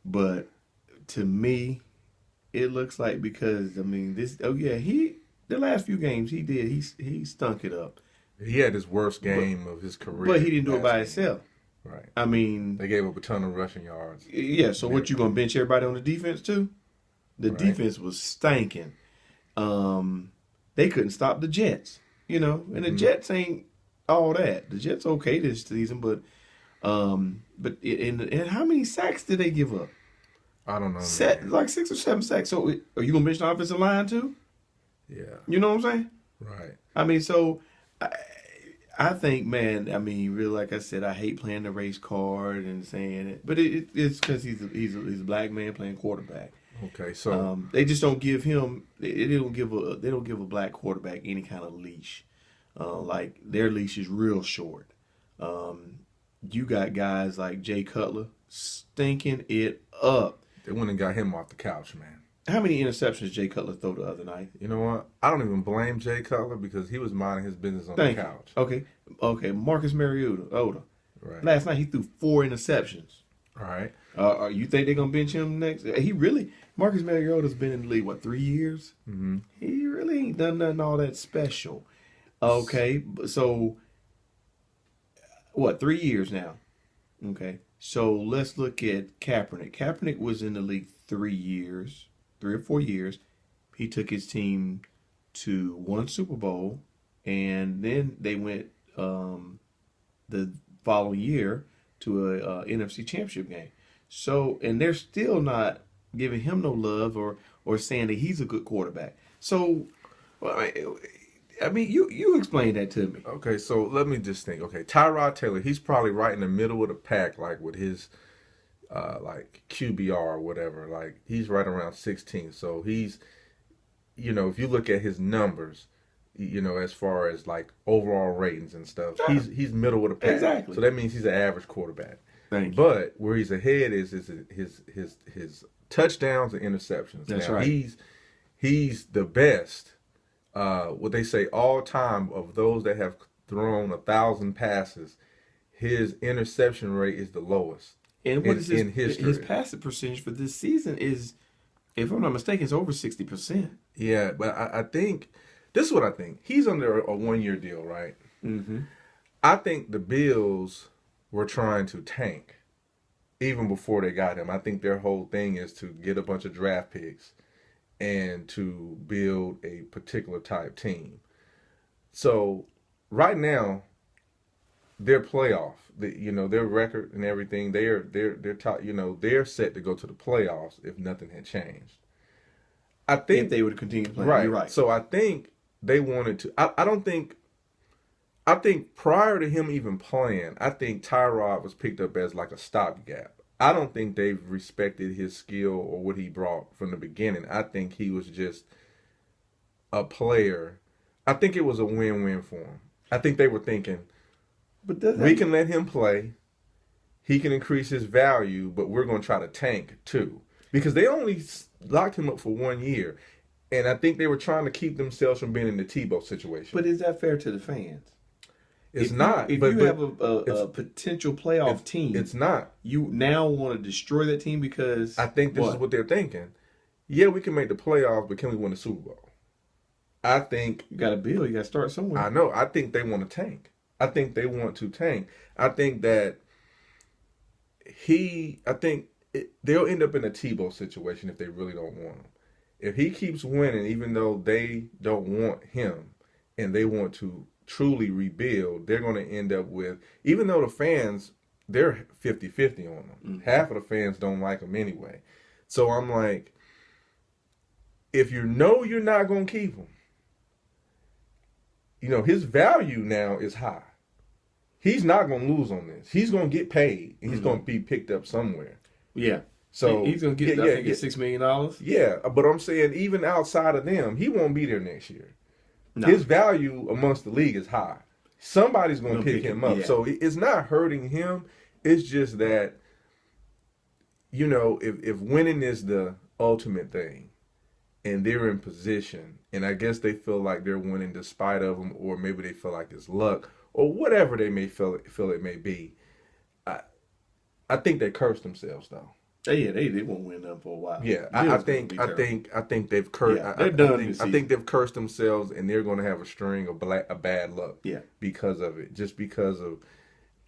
But to me, it looks like because I mean this. Oh yeah, the last few games he did he stunk it up. He had his worst But game of his but career he didn't do it last by game. himself. Right. I mean, They gave up a ton of rushing yards yeah. So and what you everything. gonna bench everybody on the defense too? The Right. defense was stanking. Um, they couldn't stop the Jets. And the Mm-hmm. Jets ain't all that. The Jets okay this season, but and how many sacks did they give up? I don't know, Set man. like 6 or 7 sacks. So are you gonna bench the offensive line too? Yeah. You know what I'm saying? Right. I mean, so I, I think, man. I mean, really, like I said, I hate playing the race card and saying it, but it's because he's a black man playing quarterback. Okay. So They just don't give him. They don't give a black quarterback any kind of leash. Like their leash is real short. Um, you got guys like Jay Cutler stinking it up. they went and got him off the couch, man. How many interceptions Jay Cutler throw the other night? You know what? I don't even blame Jay Cutler because he was minding his business on the Thank you. couch. Okay. Marcus Mariota. Right. Last night he threw 4 interceptions. All right. You think they're gonna bench him next? Marcus Mariota's been in the league what 3 years? Mm-hmm. He really ain't done nothing all that special. Okay, so what? 3 years now. Okay, so let's look at Kaepernick. Kaepernick was in the league 3 years, 3 or 4 years. He took his team to one Super Bowl, and then they went the following year to a NFC Championship game. So, and they're still not giving him no love or saying that he's a good quarterback. So, well, I mean, you explain that to me. Okay. So let me just think. Okay. Tyrod Taylor, he's probably right in the middle of the pack, like with his like QBR or whatever. Like he's right around 16. So he's, if you look at his numbers, as far as like overall ratings and stuff, Yeah, he's middle of the pack. exactly. So that means he's an average quarterback. Thank you. But where he's ahead is his touchdowns and interceptions. That's Now right. he's the best. What they say all time of those that have thrown 1,000 passes, his interception rate is the lowest And what is in history. his passing percentage for this season is, if I'm not mistaken, it's over 60%. Yeah, but I think this is what I think. He's under a 1 year deal, right? Mm-hmm. I think the Bills were trying to tank even before they got him. I think their whole thing is to get a bunch of draft picks and to build a particular type team. So right now, their playoff, their record and everything, they're top, they're set to go to the playoffs if nothing had changed. I If think they would continue playing, right. you're right. So I think they wanted to. I don't think. I think prior to him even playing, I think Tyrod was picked up as like a stopgap. I don't think they've respected his skill or what he brought from the beginning. I think he was just a player. I think it was a win-win for him. I think they were thinking But does we that, can let him play. He can increase his value, but we're going to try to tank too because they only locked him up for 1 year, and I think they were trying to keep themselves from being in the Tebow situation. but is that fair to the fans? It's If not. if but you have it's a potential playoff team, it's not. you now want to destroy that team because I think this is what they're thinking. Yeah, we can make the playoffs, but can we win the Super Bowl? I think You got to build. You got to start somewhere. I know. I think they want to tank. I think they want to tank. I think that they'll end up in a Tebow situation if they really don't want him. If he keeps winning, even though they don't want him and they want to truly rebuild, they're going to end up with, even though the fans, they're 50-50 on him. Mm-hmm. Half of the fans don't like him anyway. So I'm like, if you know you're not going to keep him, his value now is high. He's not going to lose on this. He's going to get paid. And he's going to be picked up somewhere. Yeah. So He's gonna get. I think it's $6 million. Yeah, but I'm saying even outside of them, he won't be there next year. No. His value amongst the league is high. Somebody's going to Gonna pick pick him him, up. yeah. So it's not hurting him. It's just that, if winning is the ultimate thing, and they're in position, and I guess they feel like they're winning despite of them, or maybe they feel like it's luck, or whatever they may feel it may be. I think they cursed themselves though. They won't win nothing for a while. Yeah, Bills gonna be terrible. I think they've cursed. Yeah, they're done this I season. think they've cursed themselves, and they're going to have a string of a bad luck. Yeah. Because of it, just because of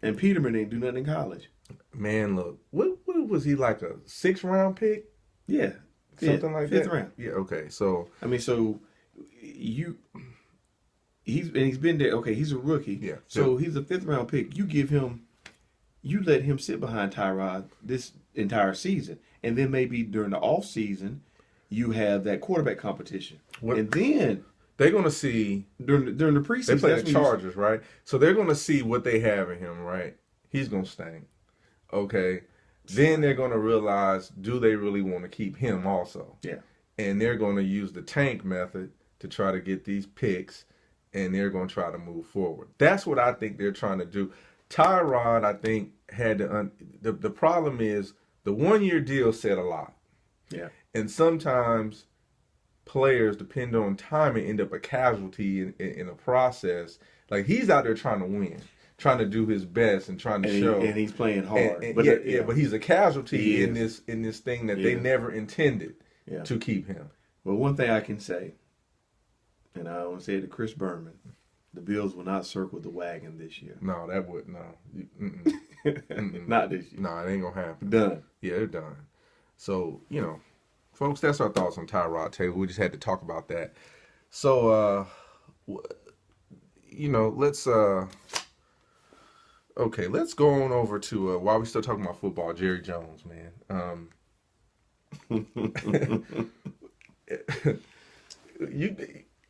And Peterman didn't do nothing in college. man. Look, what was he, like a 6th-round pick, Yeah. something like fifth that? round. Yeah. Okay. So I mean, so he's been there. Okay, he's a rookie. Yeah. So he's a 5th round pick. You let him sit behind Tyrod this entire season, and then maybe during the off season, you have that quarterback competition, and then they're going to see during the they preseason, play that's the when you- Chargers, right? So they're going to see what they have in him, right? He's going to stink. Okay. Then they're going to realize, do they really want to keep him also? Yeah. And they're going to use the tank method to try to get these picks, and they're going to try to move forward. That's what I think they're trying to do. Tyrod, I think, had the problem is the 1-year deal said a lot. Yeah. And sometimes players, depend on timing, end up a casualty in a process. Like, he's out there trying to win, trying to do his best, and trying to show. And he's playing hard. And, but but he's a casualty He in is. this thing that He they is. never intended Yeah. to keep him. Well, one thing I can say, and I want to say it to Chris Berman, the Bills will not circle the wagon this year. No, that would no. Mm-mm. Mm-mm. Not this year. No, it ain't gonna happen. Done. Yeah, they're done. So, folks, that's our thoughts on Tyrod Taylor. We just had to talk about that. So, let's let's go on over to while we still talking about football, Jerry Jones, man.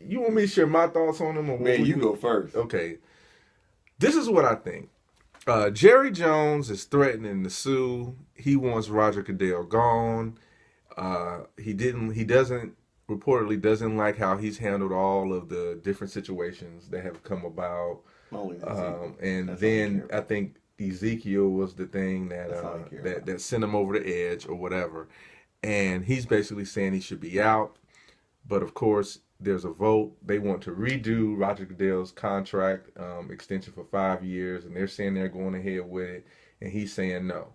You want me to share my thoughts on him, or Man, you go first. Okay, this is what I think. Jerry Jones is threatening to sue. He wants Roger Goodell gone. He reportedly doesn't like how he's handled all of the different situations that have come about. And That's then I think Ezekiel was the thing That's that sent him over the edge or whatever. And he's basically saying he should be out. But of course, there's a vote. They want to redo Roger Goodell's contract extension for 5 years, and they're saying they're going ahead with it, and he's saying no.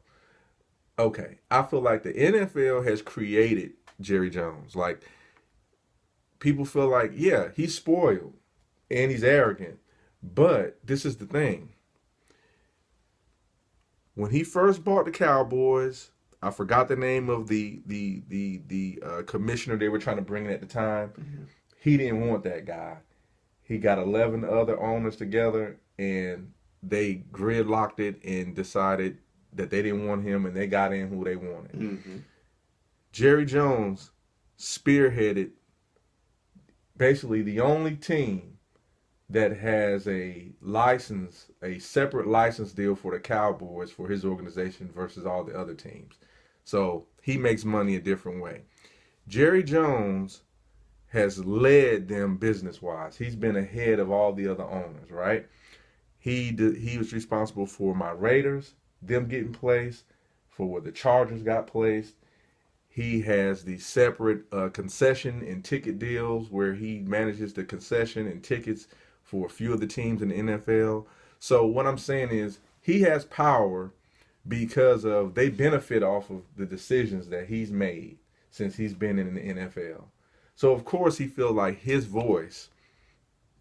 Okay, I feel like the NFL has created Jerry Jones. Like, people feel like, yeah, he's spoiled and he's arrogant, but this is the thing. When he first bought the Cowboys, I forgot the name of the commissioner they were trying to bring in at the time. Mm-hmm. He didn't want that guy. He got 11 other owners together, and they gridlocked it and decided that they didn't want him, and they got in who they wanted. Mm-hmm. Jerry Jones spearheaded basically the only team that has a separate license deal for the Cowboys for his organization versus all the other teams. So he makes money a different way. Jerry Jones has led them business-wise. He's been ahead of all the other owners, right? He was responsible for my Raiders, them getting placed, for where the Chargers got placed. He has the separate concession and ticket deals where he manages the concession and tickets for a few of the teams in the NFL. So what I'm saying is he has power because of they benefit off of the decisions that he's made since he's been in the NFL. So, of course, he feels like his voice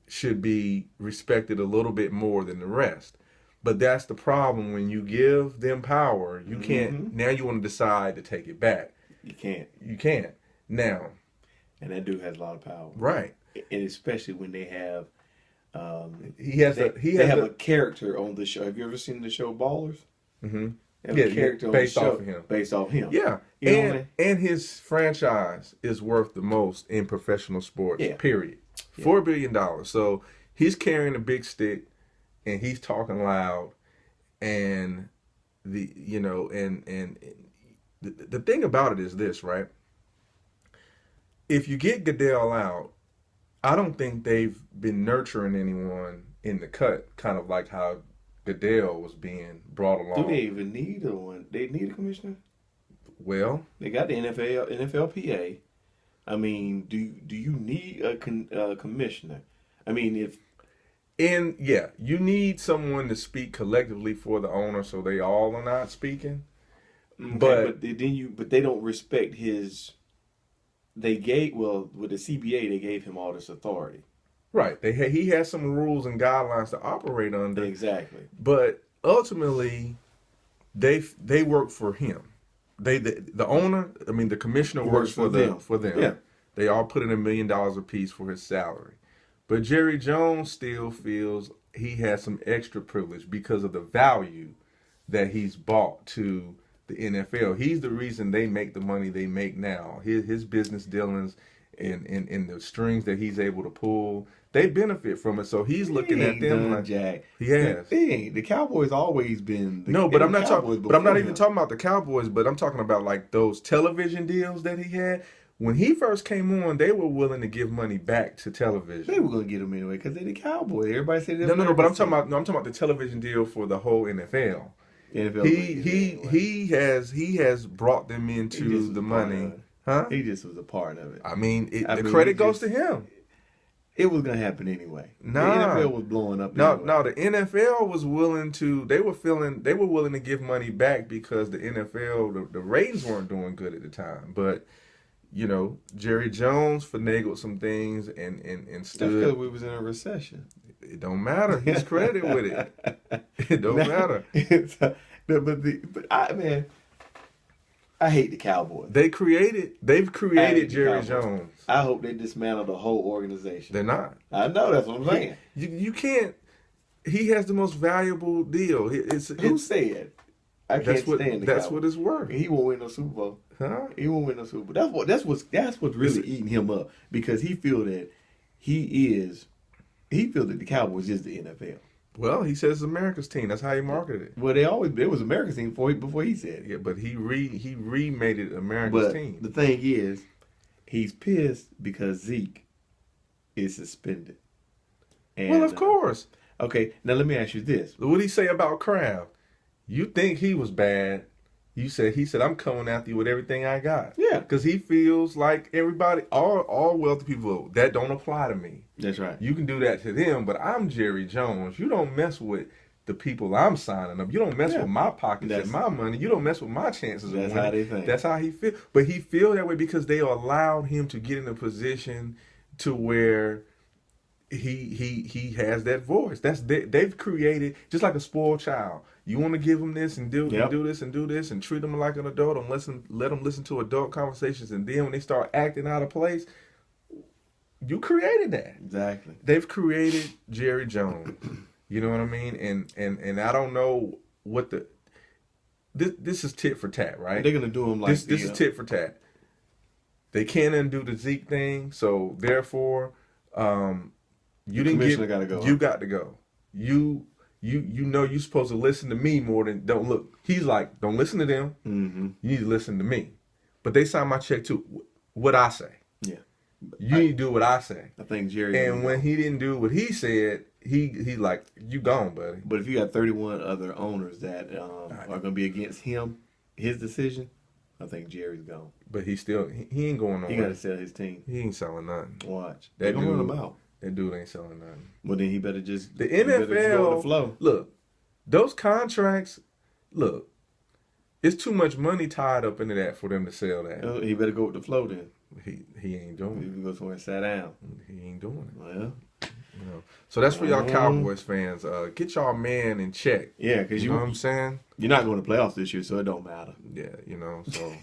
should be respected a little bit more than the rest. But that's the problem. When you give them power, you can't. Now you want to decide to take it back. You can't. You can't. Now. And that dude has a lot of power. Right. And especially when they have. He has a character on the show. Have you ever seen the show Ballers? Mm-hmm. They have a character based on the off show, of him. Based off him. Yeah. You know what I mean? And his franchise is worth the most in professional sports, Yeah. period. Yeah. $4 billion. So he's carrying a big stick and he's talking loud. And the thing about it is this, right? If you get Goodell out, I don't think they've been nurturing anyone in the cut, kind of like how Goodell was being brought along. Do they even need one? They need a commissioner? Well, they got the NFLPA. I mean, do you need a commissioner? I mean, you need someone to speak collectively for the owner, so they all are not speaking. Okay, But but they don't respect his. They gave with the CBA they gave him all this authority. right, he has some rules and guidelines to operate under. Exactly. But ultimately, they work for him. The owner, I mean the commissioner works for them. Yeah. They all put in $1 million apiece for his salary. But Jerry Jones still feels he has some extra privilege because of the value that he's brought to the NFL. He's the reason they make the money they make now. His business dealings and the strings that he's able to pull, they benefit from it. So he's looking at them like Jack. he has. The Cowboys always been No, but I'm not talking. But I'm not even him. talking about the Cowboys. But I'm talking about like those television deals that he had. When he first came on, they were willing to give money back to television. They were gonna get him anyway because they're the Cowboys. Everybody said No. But I'm talking about. No, I'm talking about the television deal for the whole NFL. He has brought them into the money, huh? He just was a part of it. I mean, the credit goes to him. It was gonna happen anyway. Nah. The NFL was blowing up. No, anyway. no, the NFL was willing to. They were willing to give money back because the NFL, the ratings weren't doing good at the time. But you know, Jerry Jones finagled some things and stood. That's because we was in a recession. It don't matter. He's credited with it. It don't matter. I hate the Cowboys. They've created Jerry Jones. I hope they dismantle the whole organization. They're not. I know, that's what I'm saying. You can't. He has the most valuable deal. Who said? I can't stand the Cowboys. That's what it's worth. He won't win no Super Bowl. Huh? He won't win no Super Bowl. That's what's really eating him up because he feel that he feel that the Cowboys is the NFL. Well, he says it's America's team. That's how he marketed it. Well, it was America's team before he said it. Yeah, but he remade it America's team. The thing is, he's pissed because Zeke is suspended. And, well, of course. Okay, now let me ask you this. What did he say about Kraft? You think he was bad. He said, I'm coming after you with everything I got. Yeah. Because he feels like everybody, all wealthy people, that don't apply to me. That's right. You can do that to them, but I'm Jerry Jones. You don't mess with the people I'm signing up. You don't mess with my pockets and my money. You don't mess with my chances of winning. That's how they think. That's how he feels. But he feels that way because they allowed him to get in a position to where he has that voice. They've created, just like a spoiled child. You want to give them this and do this and do this and treat them like an adult and let them listen to adult conversations, and then when they start acting out of place, you created that. Exactly. They've created Jerry Jones. You know what I mean? And I don't know what this is tit for tat, right? They're gonna do him like this is tit for tat. They can't undo the Zeke thing, so therefore, you gotta go. You got to go. You know you're supposed to listen to me more than don't look. He's like, don't listen to them. Mm-hmm. You need to listen to me. But they signed my check too. What I say. Yeah. You need to do what I say. I think Jerry. And when he didn't do what he said, he like, you gone, buddy. But if you got 31 other owners that are going to be against his decision, I think Jerry's gone. But he ain't going nowhere. He got to sell his team. He ain't selling nothing. Watch. They're going to run him out. That dude ain't selling nothing. Well, then he better just the NFL. Go with the flow. Look, those contracts. Look, it's too much money tied up into that for them to sell that. He better go with the flow then. He ain't doing it. He can go somewhere and sit down. He ain't doing it. Well, you know. So that's for y'all Cowboys fans. Get y'all man in check. Yeah, because you know what I'm saying. You're not going to playoffs this year, so it don't matter. Yeah, you know. So,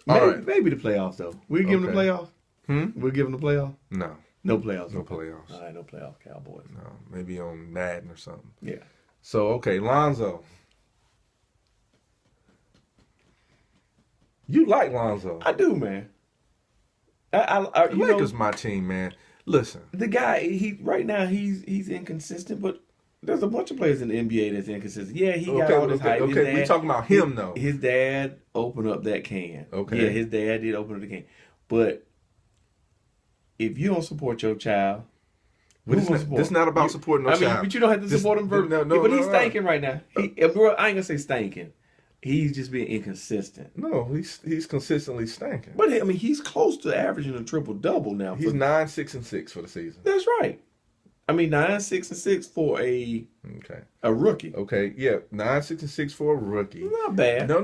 maybe the playoffs though. We'll give them the playoffs. We'll give them the playoffs. No. No playoffs. No playoffs. All right, no playoff Cowboys. No, maybe on Madden or something. Yeah. So, okay, Lonzo. You like Lonzo. I do, man. The Lakers my team, man. Listen. The guy, right now he's inconsistent, but there's a bunch of players in the NBA that's inconsistent. Yeah, he got all this hype. Okay, we're talking about him, though. His dad opened up that can. Okay. Yeah, his dad did open up the can. But if you don't support your child, this is not about supporting no child. But you don't have to support him. But he's stinking right now. I ain't going to say stinking. He's just being inconsistent. No, he's consistently stinking. But, he's close to averaging a triple-double now. He's 9, 6, and 6 for the season. That's right. I mean 9-6-6 for Okay. a rookie. Okay. Yeah. 9-6-6 for a rookie. Not bad. No.